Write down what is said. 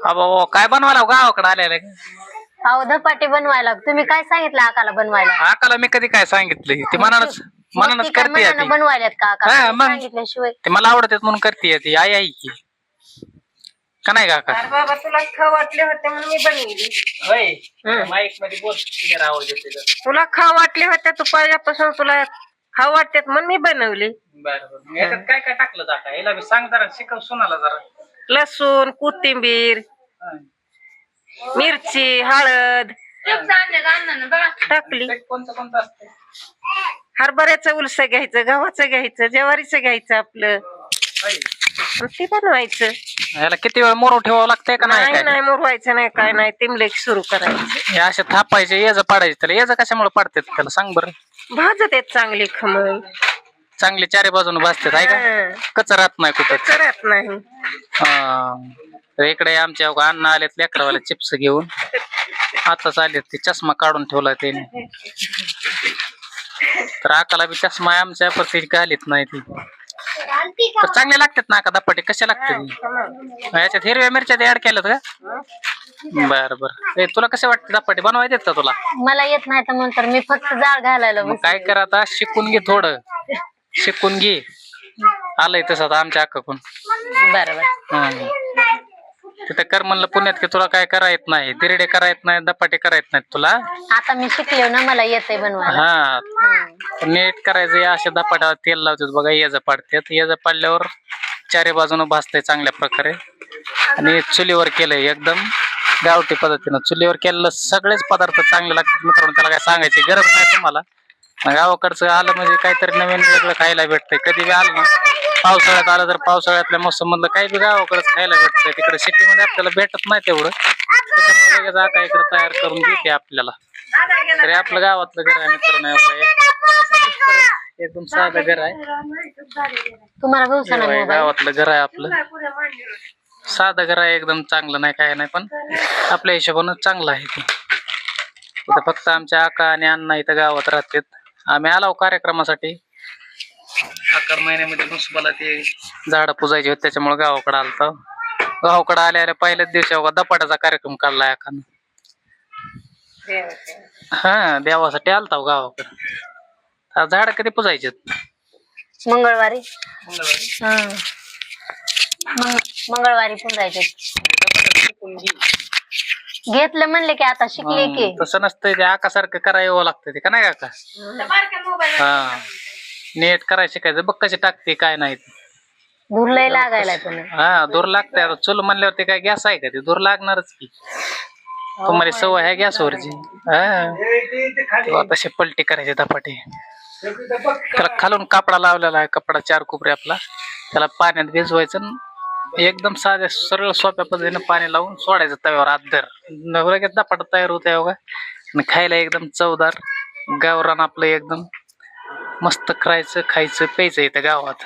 अबो काय बनवायला गावाकडे आलेलं अहो धपाटे बनवायला तुम्ही काय सांगितलं आकाला बनवायला? आकाला मी कधी काय सांगितलं ती मनानच करते ती. बनवायल्यात का आकाला? हा, मग. सांगितल्याशिवाय ते मला आवडतात म्हणून करते ती आई आई की का नाही काका? अरे बाबा तुला खाऊ वाटले होते म्हणून मी बनवली. माईक मध्ये बोल आवाज येते. तुला खाऊ वाटले होते तू पहिल्यापासून तुला खाऊ वाटतात म्हणून मी बनवली. बरं याच्यात काय काय टाकलं जाता याला मी सांग जरा शिकव सुनाला जरा. लसूण, कोथिंबीर, मिरची, हळद टाकली. कोणतं कोणतं असतं? हरभऱ्याचं उलसं घ्यायचं, गव्हाचं घ्यायचं, ज्वारीचं घ्यायचं आपलं ते बनवायचं. याला किती वेळ मोरू ठेवावं लागतंय का नाही? नाही नाही मुरवायचं नाही काय नाही तिमलेक सुरू करायचं. हे असे थापायचे येज पाडायचे त्याला येज कशामुळे पाडतात त्याला सांग बरं. भाजत आहेत चांगली खमण चांगले चारी बाजूने भाजतात आहे का? कच राहत नाही कुठं. करत नाही. तर इकडे आमच्या अन्न आलेत लेकरावाले चिप्स घेऊन आताच आलेत ते चष्मा काढून ठेवला त्याने. तर आकाला बी चष्मा आमच्या प्रती घालीत नाही ती. तर चांगले लागतात ना का धपाटे कसे लागतात? याच्यात हिरव्या मिरच्या ऍड केल्यात का? बर बर. तुला कसे वाटते धपाटे बनवायचे का तुला? मला येत नाही तर म्हणतर मी फक्त जाळ घालायला मग काय कर आता शिकून घे थोडं शिकून घे. आलंय तसं आता आमच्या अक्काकडून. बरोबर. तिथं कर म्हणलं पुण्यात की तुला काय करा येत नाही, दिरडे करा येत नाही, धपाटे करा येत नाहीत तुला. आता मी शिकले ना मला येतंय बनवायला. हा नीट करायचं. अशा धपाट्यावर तेल लावतात बघा येज पाडतात. येज पाडल्यावर चारी बाजूने भाजतंय चांगल्या प्रकारे. आणि चुलीवर केलंय एकदम गावठी पद्धतीनं. चुलीवर केलेलं सगळेच पदार्थ चांगले लागतात मित्रांनो. त्याला काय सांगायची गरज नाही तुम्हाला. गावाकडचं आलं म्हणजे काहीतरी नवीन वेगळं खायला भेटतंय. कधी बी आलं ना पावसाळ्यात आलं तर पावसाळ्यातल्या मोसम मधलं काही बी गावाकडेच खायला भेटतंय. तिकडे सिटीमध्ये आपल्याला भेटत नाही तेवढं. त्याच्यामुळे लगेच आका इकडे तयार करून देते आपल्याला. तरी आपलं गावातलं घर आहे मित्रांनो. एकदम साधं घर आहे. तुम्हाला गावातलं घर आहे आपलं. साधं घर आहे एकदम. चांगलं नाही काय नाही पण आपल्या हिशोबानं चांगलं आहे ते. इथं फक्त आमच्या आका आणि अण्णा इथं गावात राहतात. आम्ही आलो कार्यक्रमासाठी. आकार महिन्यामध्ये मुसबाला ते झाड पुजायचे होते त्याच्यामुळे गावाकडे आलतो. गावाकडे आल्या पहिल्याच दिवशी धपाट्याचा कार्यक्रम काढलाय आकानं. हा देवासाठी आलता गावाकडे. झाड कधी पुजायचे? मंगळवारी. मंगळवारी पुजायचे. घेतलं म्हणले की आता शिकले की. तसं नसतंय ते आकासारखं करायला लागतं ते का नाही काका? हा नीट करायला शिकायचं. बघ कशी टाकते काय नाही. दूर लय लागायला पण. हा दूर लागतंय. आता चूल म्हणल्यावर ते काय गॅस आहे का? ते दूर लागणारच की. तुम्हाला सवय आहे गॅसवरची. हा तसे पलटी करायचे धपाटे. त्याला खालून कापडा लावलेला आहे. कपडा 4 कोपरे आपला. त्याला पाण्यात भिजवायचं. एकदम साध्या सरळ सोप्या पद्धतीने पाणी लावून सोडायचं तव्यावर आदर. लगेच धपाटा तयार होतोय बघा. आणि खायला एकदम चवदार गावरान आपलं एकदम मस्त करायचं खायचं प्यायचं इथं गावात.